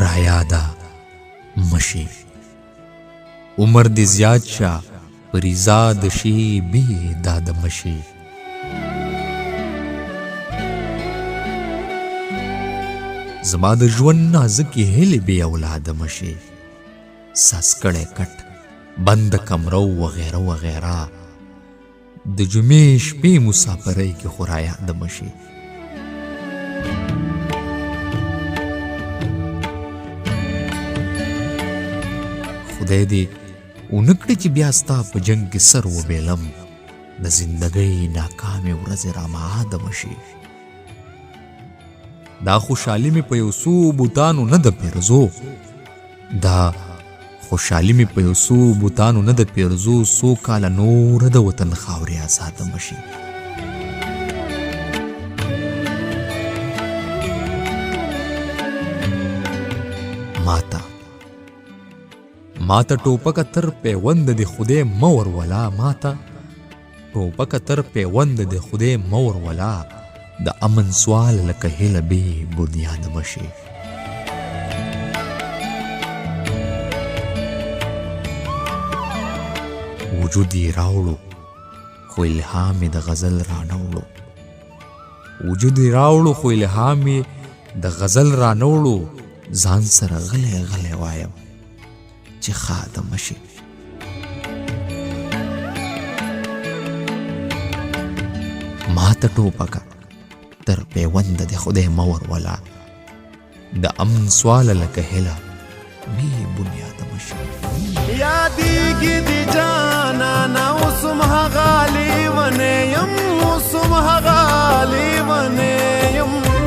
رایادا مشي عمر دې زیات شه پریزا د شي بې داده مشي زما د ژوند نازکې هیلې بې اولاده مشي ساس کړی کټ بند کمرو وغیره وغیره د جمعې شپې مسافرۍ کې خو رایاده مشي خدای دې ونکړي چې بیا ستا په جنګ کې سر وبیلم د زندګۍ ناکامې ورځې رامعاده مشي دا خوشحالي مې په یو څو بوتانو نه د پیرزو دا خوشحالي مې په یو څو بوتانو نه د پیرزو څو کاله نوره د وطن خاورې آزاده مشي ماته ټوپکه تر پیوند د خدای مور ولا ماته ټوپکه تر پیوند د خدای مور ولا د امن سوال لکه هیله بې بنیاد مشي وجود یې راوړو خو الهام یې د غزل رانوړو وجود یې راوړو خو الهام یې د غزل رانوړو ځان سره غلی غلی وایم چې خاده مشي ماته ټوپکه تر پیوند د خدای مور ولا د امن سوال لکه هیله بې بنیاده مشي یادېږي دې جانانه اوسم هغه لیونی یم اوسم هغه لیونی یم